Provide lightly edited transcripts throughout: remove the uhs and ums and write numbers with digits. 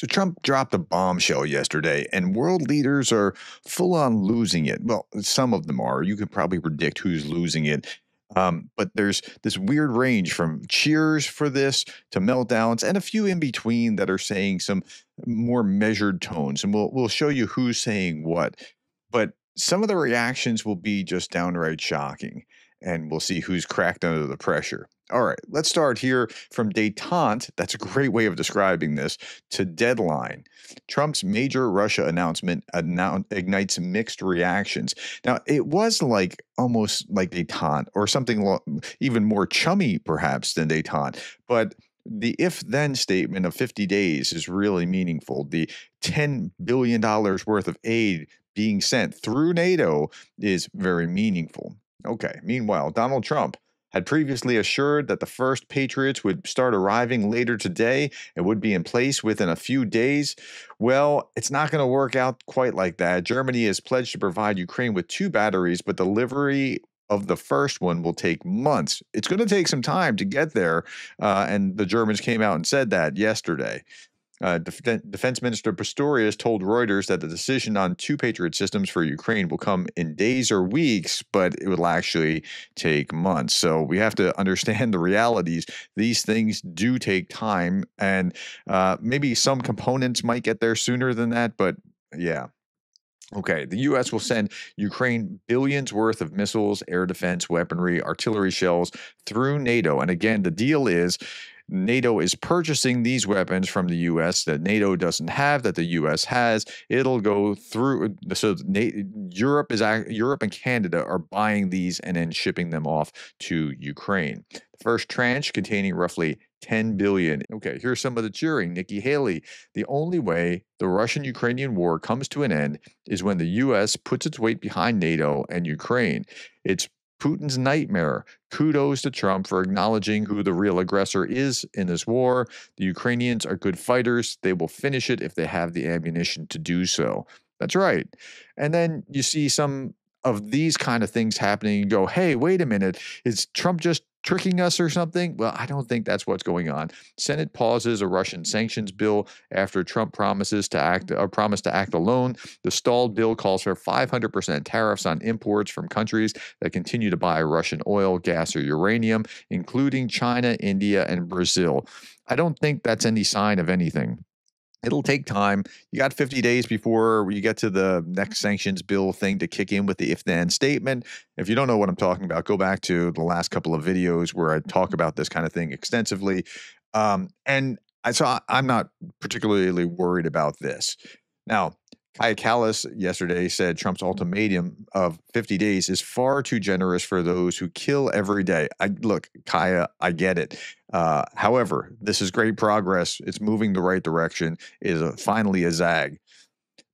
So Trump dropped a bombshell yesterday, and world leaders are full on losing it. Well, some of them are. You could probably predict who's losing it. But there's this weird range from cheers for this to meltdowns, and a few in between that are saying some more measured tones. And we'll show you who's saying what. But some of the reactions will be just downright shocking, and we'll see who's cracked under the pressure. All right, let's start here from détente. That's a great way of describing this, to deadline. Trump's major Russia announcement ignites mixed reactions. Now, it was like almost like détente or something even more chummy, perhaps, than détente. But the if-then statement of 50 days is really meaningful. The $10 billion worth of aid being sent through NATO is very meaningful. Okay, meanwhile, Donald Trump had previously assured that the first Patriots would start arriving later today and would be in place within a few days. Well, it's not going to work out quite like that. Germany has pledged to provide Ukraine with 2 batteries, but delivery of the first one will take months. It's going to take some time to get there, and the Germans came out and said that yesterday. Defense Minister Pistorius told Reuters that the decision on 2 Patriot systems for Ukraine will come in days or weeks, but it will actually take months. So we have to understand the realities. These things do take time, and maybe some components might get there sooner than that, but yeah. Okay, the U.S. will send Ukraine billions worth of missiles, air defense, weaponry, artillery shells through NATO. And again, the deal is NATO is purchasing these weapons from the U.S. that NATO doesn't have, that the U.S. has. It'll go through. So Europe and Canada are buying these and then shipping them off to Ukraine. The first tranche, containing roughly $10 billion. Okay, here's some of the cheering. Nikki Haley: the only way the Russian-Ukrainian war comes to an end is when the U.S. puts its weight behind NATO and Ukraine. It's Putin's nightmare. Kudos to Trump for acknowledging who the real aggressor is in this war. The Ukrainians are good fighters. They will finish it if they have the ammunition to do so. That's right. And then you see some of these kind of things happening and go, hey, wait a minute, is Trump just tricking us or something? Well, I don't think that's what's going on. Senate pauses a Russian sanctions bill after Trump promised to act alone. The stalled bill calls for 500% tariffs on imports from countries that continue to buy Russian oil, gas, or uranium, including China, India, and Brazil. I don't think that's any sign of anything. It'll take time. You got 50 days before you get to the next sanctions bill thing to kick in with the if-then statement. If you don't know what I'm talking about, go back to the last couple of videos where I talk about this kind of thing extensively. I'm not particularly worried about this. Now, Kaya Kallas yesterday said Trump's ultimatum of 50 days is far too generous for those who kill every day. Look, Kaya, I get it. However, this is great progress. It's moving the right direction. It is finally a zag.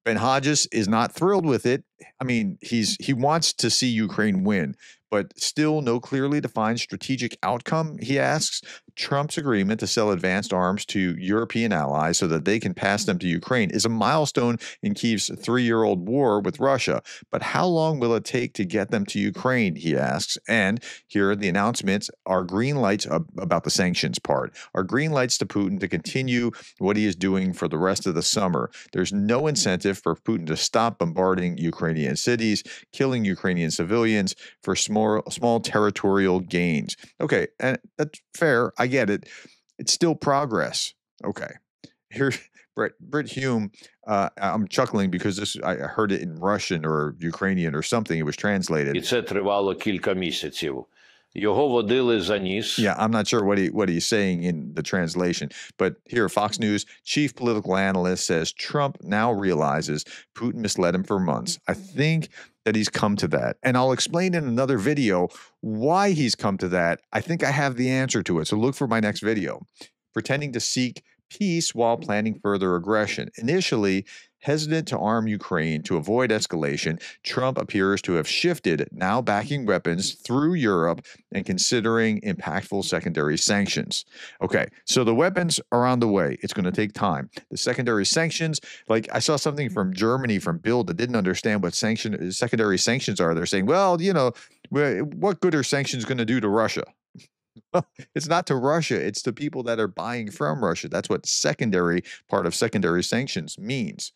Ben Hodges is not thrilled with it. I mean, he wants to see Ukraine win, but still no clearly defined strategic outcome, he asks. Trump's agreement to sell advanced arms to European allies so that they can pass them to Ukraine is a milestone in Kyiv's 3-year-old war with Russia. But how long will it take to get them to Ukraine, he asks. And here are the announcements, are green lights about the sanctions part, are green lights to Putin to continue what he is doing for the rest of the summer. There's no incentive for Putin to stop bombarding Ukrainian cities, killing Ukrainian civilians for small territorial gains. Okay, and that's fair. I get it. It's still progress. Okay. Here's Brit Hume. I'm chuckling because I heard it in Russian or Ukrainian or something. It was translated. І це тривало кілька місяців. Його водили за ніс. Yeah, I'm not sure what he's saying in the translation. But here, Fox News chief political analyst says Trump now realizes Putin misled him for months. I think that he's come to that. And I'll explain in another video why he's come to that. I think I have the answer to it. So look for my next video. Pretending to seek peace while planning further aggression. Initially hesitant to arm Ukraine to avoid escalation, Trump appears to have shifted, now backing weapons through Europe and considering impactful secondary sanctions. Okay, so the weapons are on the way. It's going to take time. The secondary sanctions, like I saw something from Germany from Bill that didn't understand what secondary sanctions are. They're saying, well, you know, what good are sanctions going to do to Russia? It's not to Russia, it's to people that are buying from Russia. That's what part of secondary sanctions means.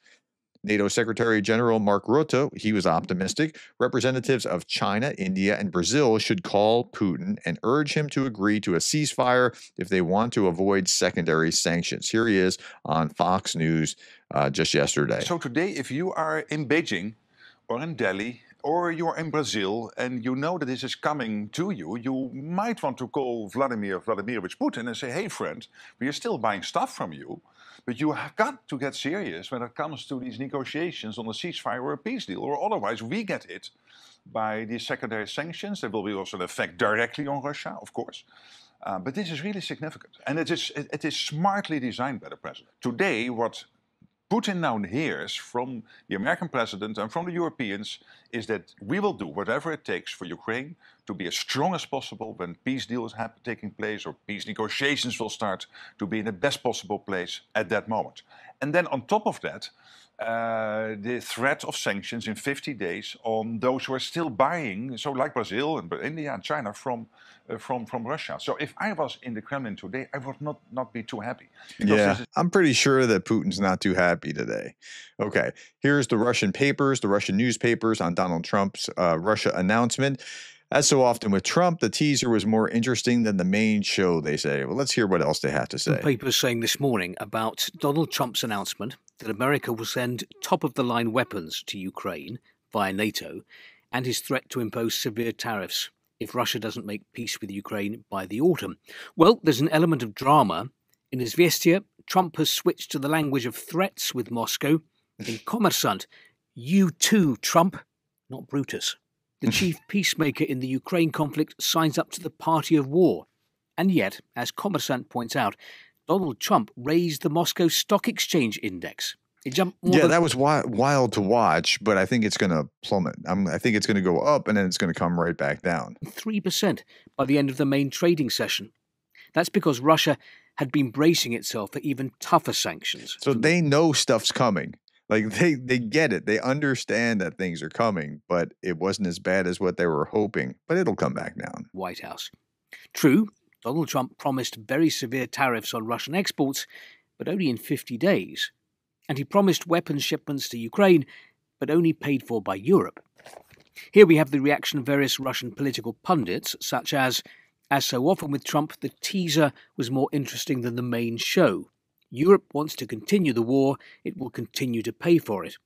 NATO Secretary General Mark Rutte, he was optimistic. Representatives of China, India, and Brazil should call Putin and urge him to agree to a ceasefire if they want to avoid secondary sanctions. Here he is on Fox News just yesterday. So today, if you are in Beijing or in Delhi or you're in Brazil and you know that this is coming to you, you might want to call Vladimir Vladimirovich Putin and say, hey friend, we are still buying stuff from you, but you have got to get serious when it comes to these negotiations on a ceasefire or a peace deal, or otherwise we get hit by these secondary sanctions. There will be also an effect directly on Russia, of course. But this is really significant. And it is smartly designed by the president. Today, what Putin now hears from the American president and from the Europeans is that we will do whatever it takes for Ukraine to be as strong as possible when peace deals are taking place or peace negotiations will start, to be in the best possible place at that moment. And then on top of that, the threat of sanctions in 50 days on those who are still buying, so like Brazil and India and China, from Russia. So if I was in the Kremlin today, I would not be too happy. Yeah, I'm pretty sure that Putin's not too happy today. Okay, here's the Russian newspapers on Donald Trump's Russia announcement. As so often with Trump, the teaser was more interesting than the main show, they say. Well, let's hear what else they have to say. The paper's saying this morning about Donald Trump's announcement that America will send top-of-the-line weapons to Ukraine via NATO, and his threat to impose severe tariffs if Russia doesn't make peace with Ukraine by the autumn. Well, there's an element of drama. In his Izvestia, Trump has switched to the language of threats with Moscow. In Kommersant, you too, Trump, not Brutus. The chief peacemaker in the Ukraine conflict signs up to the party of war. And yet, as Kommersant points out, Donald Trump raised the Moscow Stock Exchange Index. It jumped more that was wild to watch, but I think it's going to plummet. I think it's going to go up and then it's going to come right back down. 3% by the end of the main trading session. That's because Russia had been bracing itself for even tougher sanctions. So they know stuff's coming. Like they get it. They understand that things are coming, but it wasn't as bad as what they were hoping. But it'll come back down. White House. True, Donald Trump promised very severe tariffs on Russian exports, but only in 50 days. And he promised weapons shipments to Ukraine, but only paid for by Europe. Here we have the reaction of various Russian political pundits, such as so often with Trump, the teaser was more interesting than the main show. Europe wants to continue the war, it will continue to pay for it.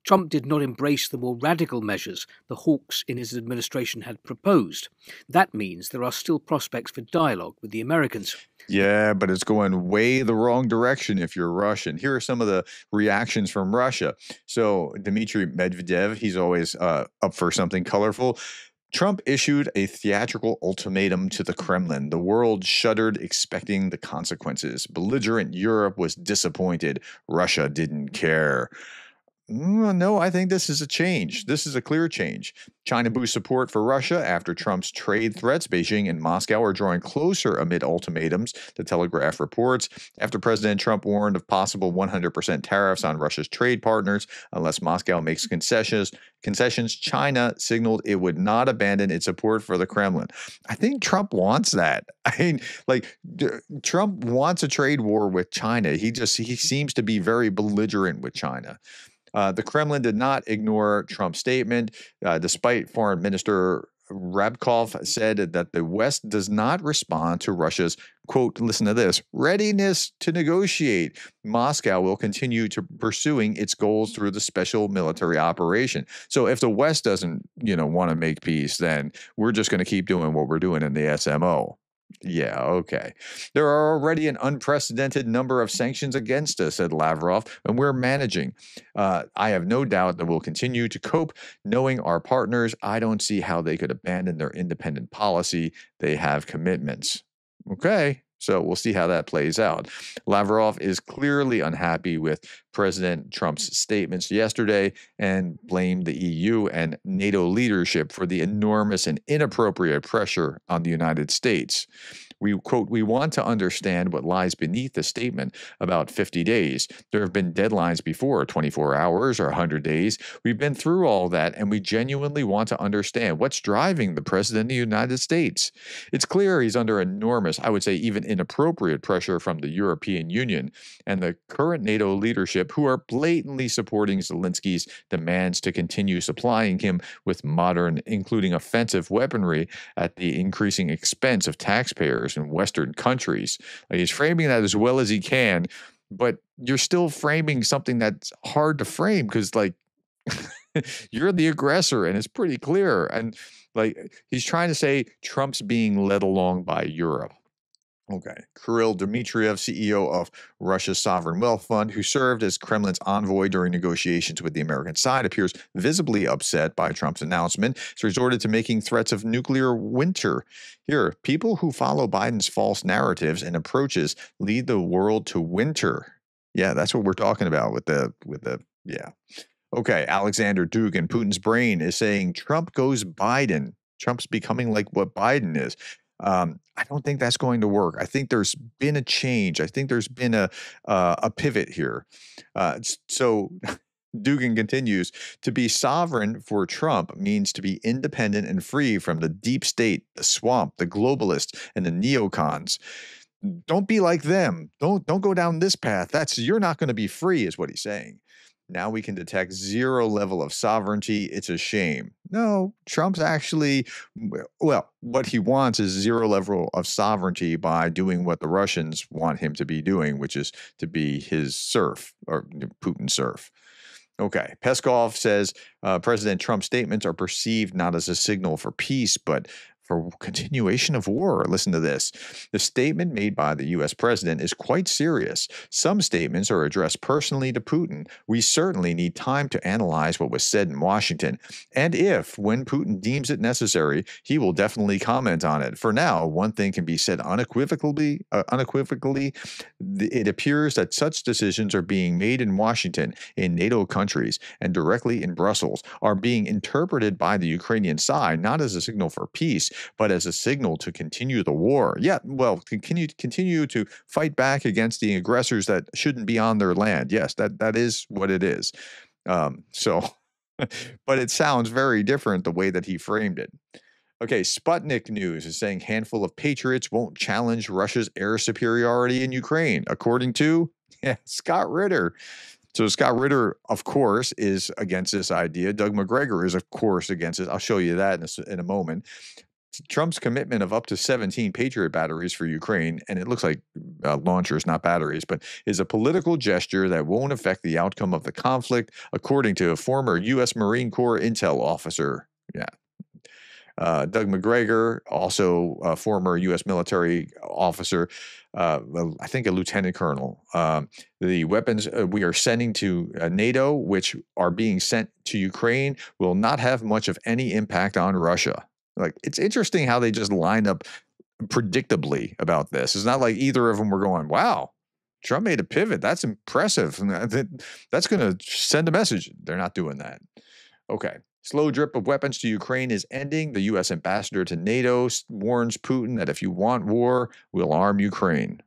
Trump did not embrace the more radical measures the hawks in his administration had proposed. That means there are still prospects for dialogue with the Americans. Yeah, but it's going way the wrong direction if you're Russian. Here are some of the reactions from Russia. So Dmitry Medvedev, he's always up for something colorful. Trump issued a theatrical ultimatum to the Kremlin. The world shuddered, expecting the consequences. Belligerent Europe was disappointed. Russia didn't care. No, I think this is a change. This is a clear change. China boosts support for Russia after Trump's trade threats. Beijing and Moscow are drawing closer amid ultimatums, the Telegraph reports. After President Trump warned of possible 100% tariffs on Russia's trade partners unless Moscow makes concessions, China signaled it would not abandon its support for the Kremlin. I think Trump wants that. I mean, Trump wants a trade war with China. He seems to be very belligerent with China. The Kremlin did not ignore Trump's statement, despite Foreign Minister Rabkov said that the West does not respond to Russia's, quote, listen to this, readiness to negotiate. Moscow will continue to pursuing its goals through the special military operation. So if the West doesn't, want to make peace, then we're just going to keep doing what we're doing in the SMO. Yeah, okay. There are already an unprecedented number of sanctions against us, said Lavrov, and we're managing. I have no doubt that we'll continue to cope. Knowing our partners, I don't see how they could abandon their independent policy. They have commitments. Okay, so we'll see how that plays out. Lavrov is clearly unhappy with President Trump's statements yesterday and blamed the EU and NATO leadership for the enormous and inappropriate pressure on the United States. quote, we want to understand what lies beneath the statement about 50 days. There have been deadlines before, 24 hours or 100 days. We've been through all that, and we genuinely want to understand what's driving the president of the United States. It's clear he's under enormous, I would say even inappropriate pressure from the European Union and the current NATO leadership, who are blatantly supporting Zelensky's demands to continue supplying him with modern, including offensive weaponry at the increasing expense of taxpayers in Western countries. Like, he's framing that as well as he can, but you're still framing something that's hard to frame because, like, you're the aggressor, and it's pretty clear. And like, he's trying to say Trump's being led along by Europe. Okay. Kirill Dmitriev, CEO of Russia's Sovereign Wealth Fund, who served as Kremlin's envoy during negotiations with the American side, appears visibly upset by Trump's announcement. He's resorted to making threats of nuclear winter. Here, people who follow Biden's false narratives and approaches lead the world to winter. Yeah, that's what we're talking about with the yeah. Okay, Alexander Dugin, Putin's brain, is saying Trump goes Biden. Trump's becoming like what Biden is. I don't think that's going to work. I think there's been a change. I think there's been a pivot here. So Dugin continues, to be sovereign for Trump means to be independent and free from the deep state, the swamp, the globalists, and the neocons. Don't be like them. Don't go down this path. You're not going to be free, is what he's saying. Now we can detect zero level of sovereignty. It's a shame. No, Trump's actually, well, what he wants is zero level of sovereignty by doing what the Russians want him to be doing, which is to be his serf, or Putin's serf. Okay, Peskov says President Trump's statements are perceived not as a signal for peace, but for continuation of war. Listen to this. The statement made by the U.S. president is quite serious. Some statements are addressed personally to Putin. We certainly need time to analyze what was said in Washington. And if, when Putin deems it necessary, he will definitely comment on it. For now, one thing can be said unequivocally. It appears that such decisions are being made in Washington, in NATO countries, and directly in Brussels, are being interpreted by the Ukrainian side not as a signal for peace, but as a signal to continue the war. Yeah, well, continue to fight back against the aggressors that shouldn't be on their land. Yes, that is what it is. But it sounds very different the way that he framed it. Okay, Sputnik News is saying handful of patriots won't challenge Russia's air superiority in Ukraine, according to Scott Ritter. So Scott Ritter, of course, is against this idea. Doug McGregor is, of course, against it. I'll show you that in a moment. Trump's commitment of up to 17 Patriot batteries for Ukraine, and it looks like launchers, not batteries, but is a political gesture that won't affect the outcome of the conflict, according to a former U.S. Marine Corps intel officer. Yeah. Doug McGregor, also a former U.S. military officer, I think a lieutenant colonel. The weapons we are sending to NATO, which are being sent to Ukraine, will not have much of any impact on Russia. Like, it's interesting how they just line up predictably about this. It's not like either of them were going, wow, Trump made a pivot. That's impressive. That's going to send a message. They're not doing that. Okay. Slow drip of weapons to Ukraine is ending. The U.S. ambassador to NATO warns Putin that if you want war, we'll arm Ukraine.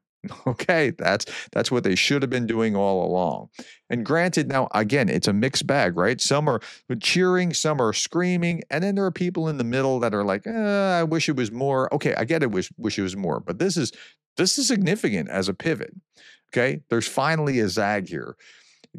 Okay, that's what they should have been doing all along. And granted, now, again, it's a mixed bag, right? Some are cheering, some are screaming, and then there are people in the middle that are like, I wish it was more. Okay, I get it, wish it was more. But this is significant as a pivot. Okay, there's finally a zag here.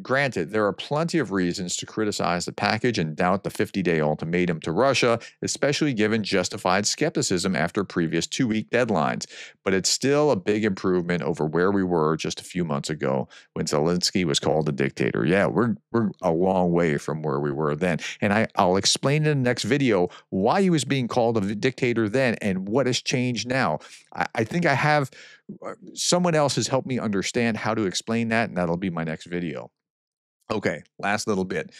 Granted, there are plenty of reasons to criticize the package and doubt the 50-day ultimatum to Russia, especially given justified skepticism after previous 2-week deadlines. But it's still a big improvement over where we were just a few months ago when Zelensky was called a dictator. Yeah, we're a long way from where we were then. And I'll explain in the next video why he was being called a dictator then and what has changed now. I think I have someone else has helped me understand how to explain that, and that'll be my next video. Okay, last little bit.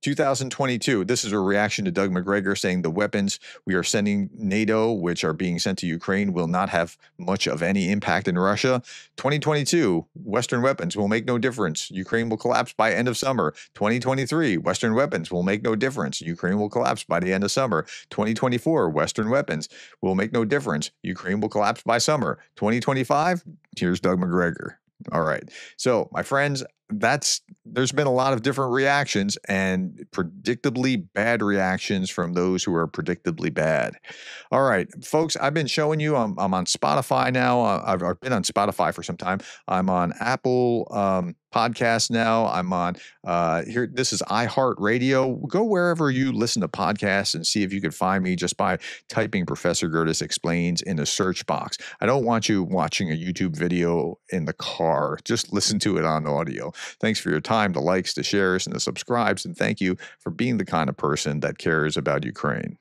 2022, this is a reaction to Doug McGregor saying the weapons we are sending NATO, which are being sent to Ukraine, will not have much of any impact in Russia. 2022, Western weapons will make no difference. Ukraine will collapse by end of summer. 2023, Western weapons will make no difference. Ukraine will collapse by the end of summer. 2024, Western weapons will make no difference. Ukraine will collapse by summer. 2025, here's Doug McGregor. All right. So, my friends, there's been a lot of different reactions and predictably bad reactions from those who are predictably bad. All right, folks, I've been showing you I'm on Spotify now. I've been on Spotify for some time. I'm on Apple Podcasts now. I'm on here. This is iHeartRadio. Go wherever you listen to podcasts and see if you can find me just by typing Professor Gerdes Explains in the search box. I don't want you watching a YouTube video in the car. Just listen to it on audio. Thanks for your time, the likes, the shares, and the subscribes, and thank you for being the kind of person that cares about Ukraine.